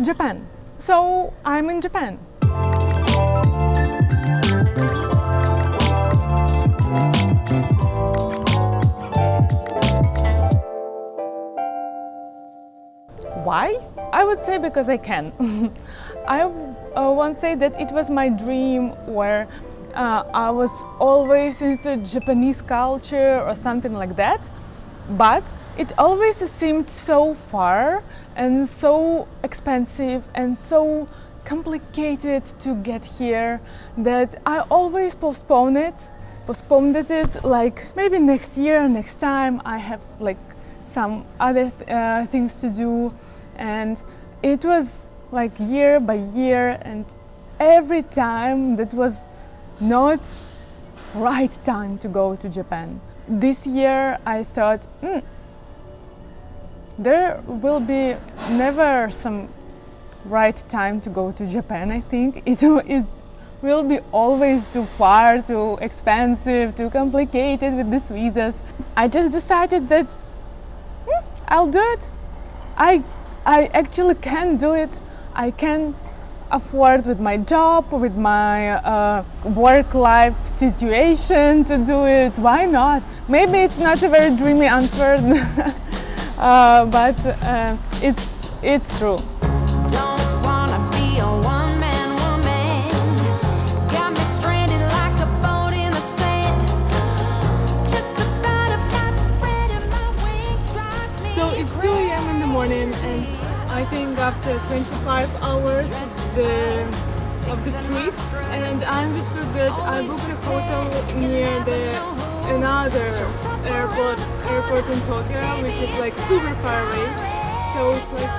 Japan. So I'm in Japan. Why? I would say because I can. I won't say that it was my dream where I was always into Japanese culture or something like that, but it always seemed so far and so expensive and so complicated to get here that I always postponed it like maybe next year, next time I have like some other things to do. And it was like year by year, and every time that was not right time to go to Japan. This year I thought there will be never some right time to go to Japan. I think it will be always too far, too expensive, too complicated with these visas. I just decided that I'll do it. I actually can do it. I can afford with my job, with my work-life situation to do it. Why not? Maybe it's not a very dreamy answer, but it's true. Don't wanna be a one-man woman. Got me stranded like a boat in the sand. Just the thought of not spreading my wings drives me So it's 2 a.m. in the morning, and I think after 25 hours of the trip, and I understood that I booked a hotel near another airport in Tokyo, which is like super far away. So it's like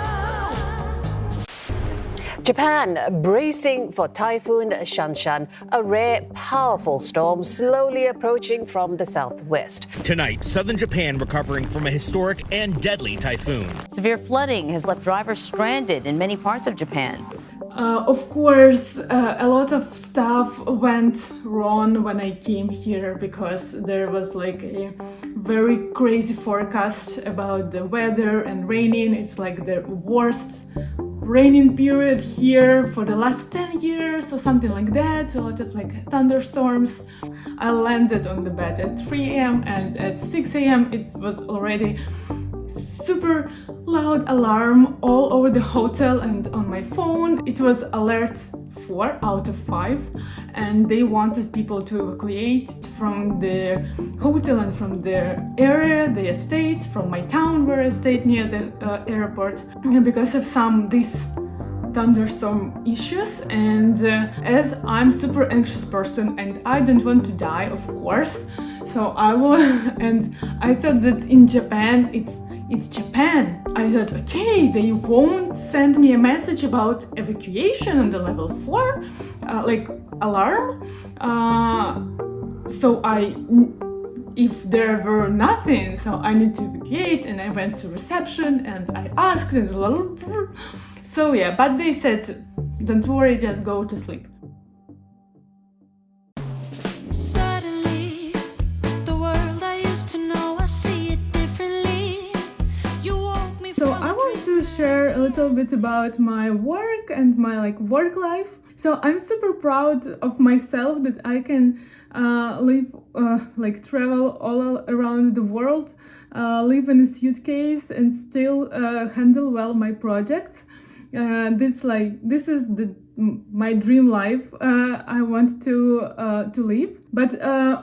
Japan bracing for Typhoon Shanshan, a rare, powerful storm slowly approaching from the southwest. Tonight, southern Japan recovering from a historic and deadly typhoon. Severe flooding has left drivers stranded in many parts of Japan. Of course, a lot of stuff went wrong when I came here because there was like a very crazy forecast about the weather and raining. It's like the worst raining period here for the last 10 years or something like that. A lot of like thunderstorms. I landed on the bed at 3 a.m. and at 6 a.m. it was already super loud alarm all over the hotel, and on my phone it was alert 4 out of 5, and they wanted people to evacuate from the hotel and from the area, the estate, from my town where I stayed near the airport, because of these thunderstorm issues. And as I'm super anxious person and I don't want to die, of course, so I was and I thought that in Japan it's Japan. I thought, okay, they won't send me a message about evacuation on the level 4, like alarm. So if there were nothing, so I need to evacuate, and I went to reception and I asked, and so yeah, but they said, don't worry, just go to sleep. Suddenly, the world I used to know, I see it differently. You woke me So from I a want to share a little bit about my work and my work life. So I'm super proud of myself that I can travel all around the world, live in a suitcase and still handle well my projects. This is my dream life I want to live. But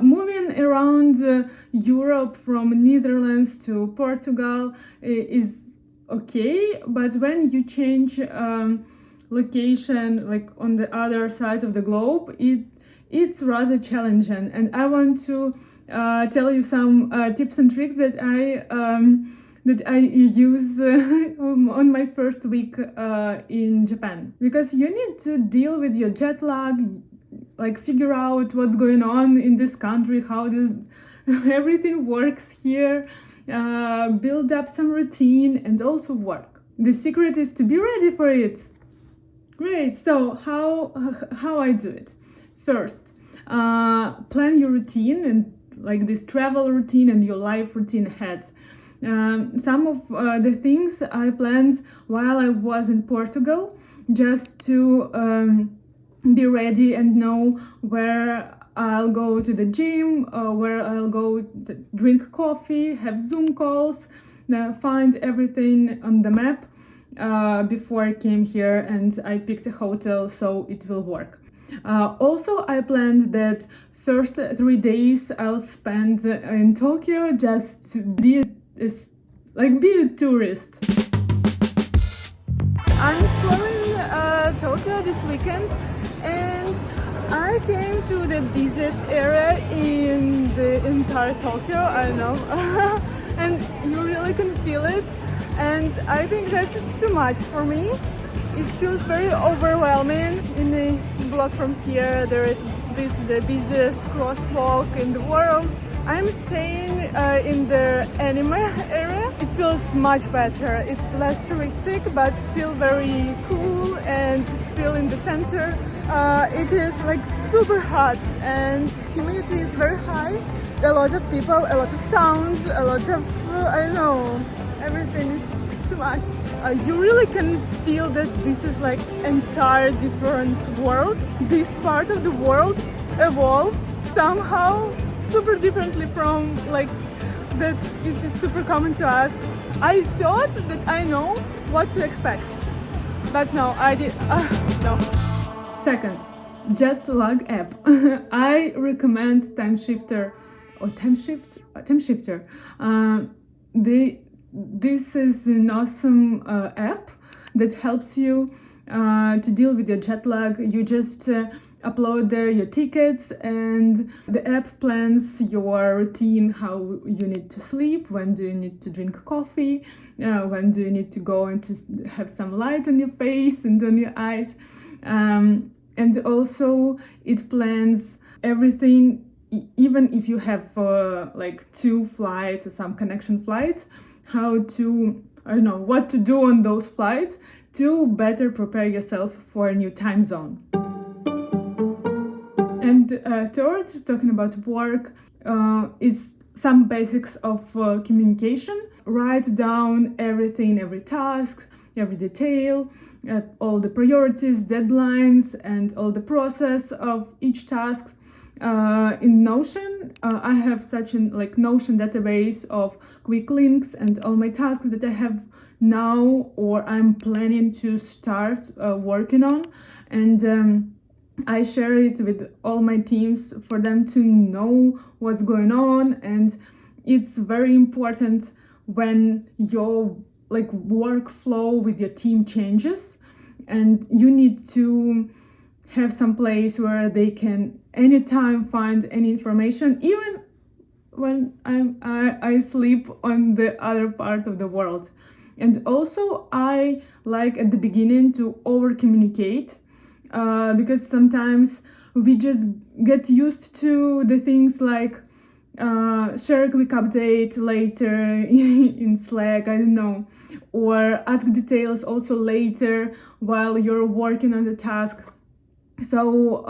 moving around Europe from Netherlands to Portugal is okay, but when you change location, like on the other side of the globe, it's rather challenging. And I want to tell you some tips and tricks that I use on my first week in Japan, because you need to deal with your jet lag, like figure out what's going on in this country, how everything works here, build up some routine and also work. The secret is to be ready for it. Great. So how I do it? First, plan your routine and like this travel routine and your life routine ahead. Some of the things I planned while I was in Portugal, just to be ready and know where I'll go to the gym, where I'll go to drink coffee, have Zoom calls, find everything on the map before I came here, and I picked a hotel so it will work. Also, I planned that first 3 days I'll spend in Tokyo just to be a tourist. I'm exploring Tokyo this weekend, and I came to the busiest area in the entire Tokyo, I don't know, and you really can feel it, and I think that's too much for me. It feels very overwhelming. In a block from here there is the busiest crosswalk in the world. I'm staying in the anime area. It feels much better. It's less touristic, but still very cool and still in the center. It is like super hot and humidity is very high. A lot of people, a lot of sounds, a lot of, I don't know, everything is too much. You really can feel that this is like entire different world. This part of the world evolved somehow super differently from like that it is super common to us. I thought that I know what to expect, but no, I did no. Second, jet lag app. I recommend Timeshifter or Timeshifter. This is an awesome app that helps you to deal with your jet lag. You just upload there your tickets, and the app plans your routine, how you need to sleep, when do you need to drink coffee, when do you need to go and to have some light on your face and on your eyes. And also it plans everything, even if you have like 2 flights or some connection flights, how to, I don't know, what to do on those flights to better prepare yourself for a new time zone. And third, talking about work, is some basics of communication. Write down everything, every task, every detail, all the priorities, deadlines, and all the process of each task. In Notion, I have such an Notion database of quick links and all my tasks that I have now or I'm planning to start working on, and I share it with all my teams for them to know what's going on. And it's very important when your workflow with your team changes, and you need to have some place where they can anytime find any information, even when I sleep on the other part of the world. And also I like at the beginning to over communicate, because sometimes we just get used to the things like share a quick update later in Slack, I don't know, or ask details also later while you're working on the task. So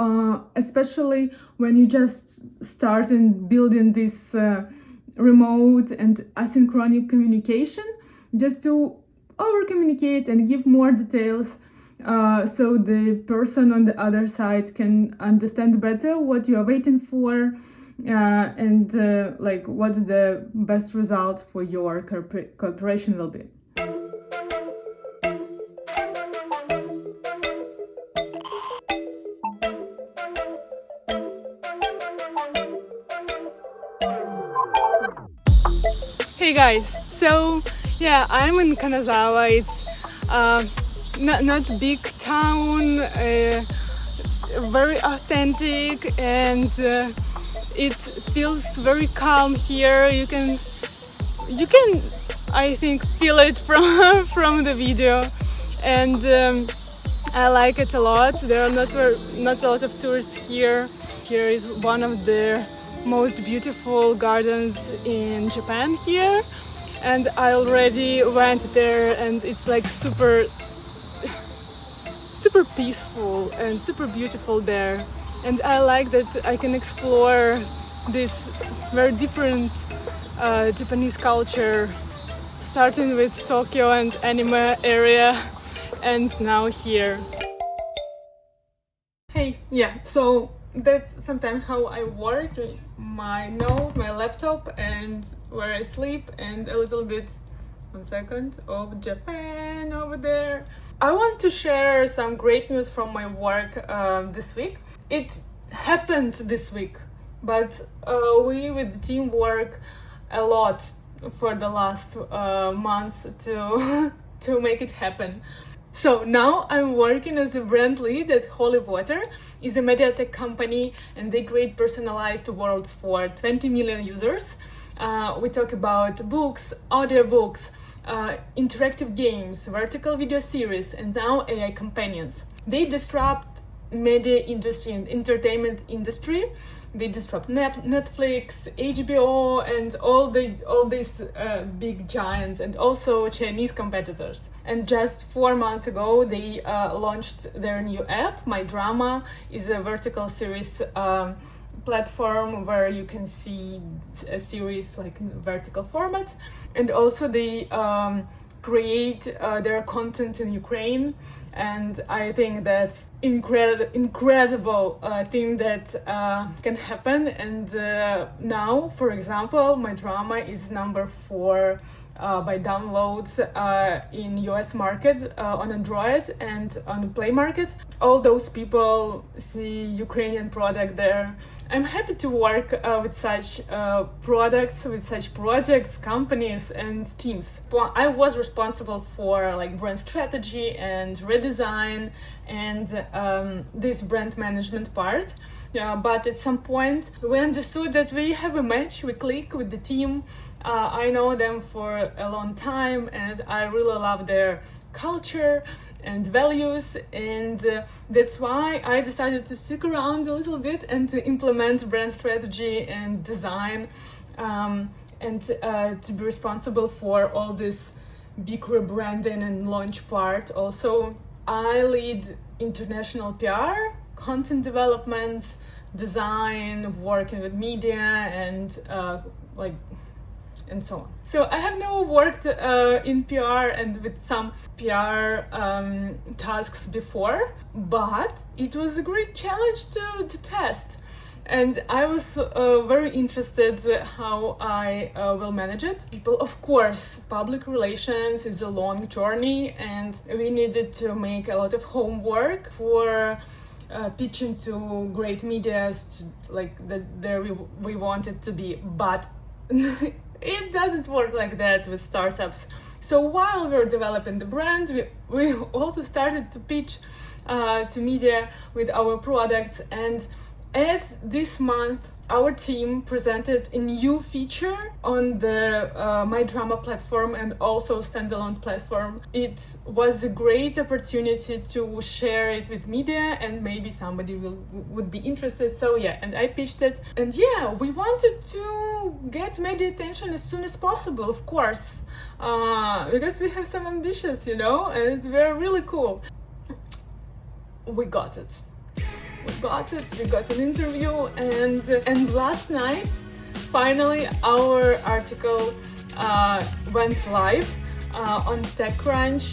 especially when you just start and building this remote and asynchronous communication, just to over communicate and give more details, so the person on the other side can understand better what you are waiting for, and what the best result for your cooperation will be. Hey guys, so yeah, I'm in Kanazawa. It's not big town, very authentic, and it feels very calm here. You can I think feel it from the video, and I like it a lot. There are not a lot of tourists here. Here is one of the most beautiful gardens in Japan here, and I already went there, and it's like super peaceful and super beautiful there. And I like that I can explore this very different Japanese culture starting with Tokyo and anime area, and now here. Hey, yeah, so that's sometimes how I work, my note, my laptop, and where I sleep, and a little bit, 1 second, of Japan over there. I want to share some great news from my work this week. It happened this week, but we with the team work a lot for the last months to to make it happen. So now I'm working as a brand lead at Holy Water. It's a media tech company, and they create personalized worlds for 20 million users. We talk about books, audiobooks, interactive games, vertical video series, and now AI companions. They disrupt media industry and entertainment industry. They disrupt Netflix, HBO, and all these big giants, and also Chinese competitors. And just 4 months ago, they launched their new app. My Drama is a vertical series platform where you can see a series like in vertical format, and also they create their content in Ukraine. And I think that's incredible thing that can happen. And now, for example, my Drama is number 4 by downloads in US market on Android and on Play Market. All those people see Ukrainian product there. I'm happy to work with such products, with such projects, companies, and teams. I was responsible for like brand strategy and redesign and this brand management part. But at some point we understood that we have a match, we click with the team. I know them for a long time, and I really love their culture and values, and that's why I decided to stick around a little bit and to implement brand strategy and design, and to be responsible for all this big rebranding and launch part. Also, I lead international PR, content development, design, working with media, and and so on. So I have never worked in PR and with some PR tasks before, but it was a great challenge to test. And I was very interested how I will manage it. People, of course, public relations is a long journey, and we needed to make a lot of homework for pitching to great medias, like that there we want it to be, but it doesn't work like that with startups. So while we were developing the brand, we also started to pitch to media with our products. And as this month, our team presented a new feature on the My Drama platform and also standalone platform. It was a great opportunity to share it with media, and maybe somebody would be interested. So yeah, and I pitched it. And yeah, we wanted to get media attention as soon as possible, of course, because we have some ambitions, and we're really cool. We got it. We got an interview, and last night, finally, our article went live on TechCrunch.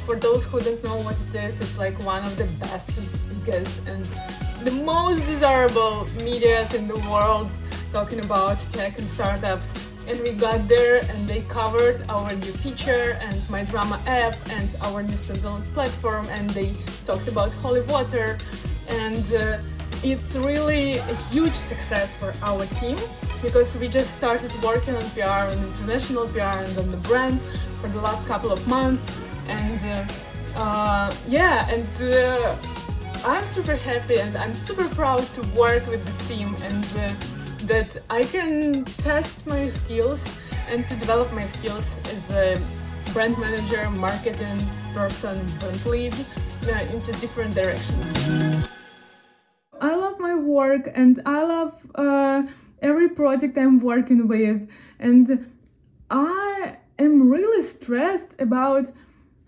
For those who don't know what it is, it's like one of the best, biggest, and the most desirable medias in the world talking about tech and startups. And we got there, and they covered our new feature and My Drama app and our new standalone platform, and they talked about Holy Water. And it's really a huge success for our team, because we just started working on PR and international PR and on the brand for the last couple of months. And I'm super happy, and I'm super proud to work with this team, and that I can test my skills and to develop my skills as a brand manager, marketing person, brand lead into different directions. I love my work, and I love every project I'm working with, and I am really stressed about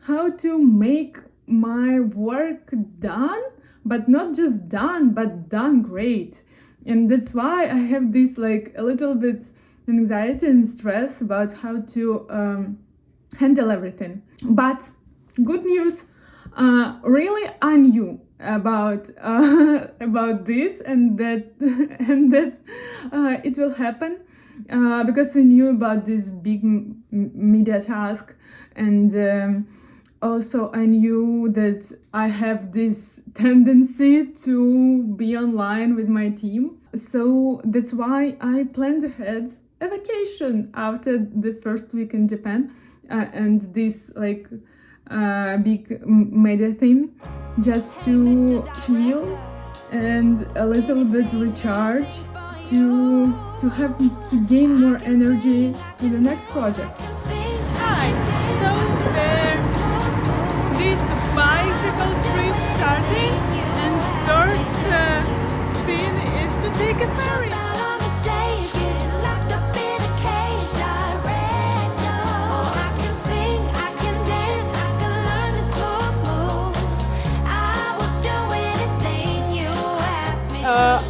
how to make my work done, but not just done, but done great. And that's why I have this like a little bit anxiety and stress about how to handle everything. But good news, really I knew about this and that it will happen, because I knew about this big media task, and also I knew that I have this tendency to be online with my team. So that's why I planned ahead a vacation after the first week in Japan, and this like big media thing, just to chill and a little bit recharge, to gain more energy to the next project. Hi, so there's this bicycle trip starting, and first thing is to take a ferry.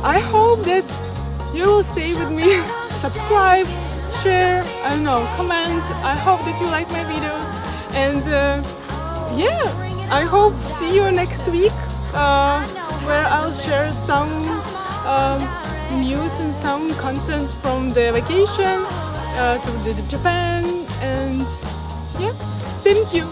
I hope that you will stay with me, subscribe, share, I don't know, comment. I hope that you like my videos, and yeah, I hope see you next week, where I'll share some news and some content from the vacation to Japan, and yeah, thank you.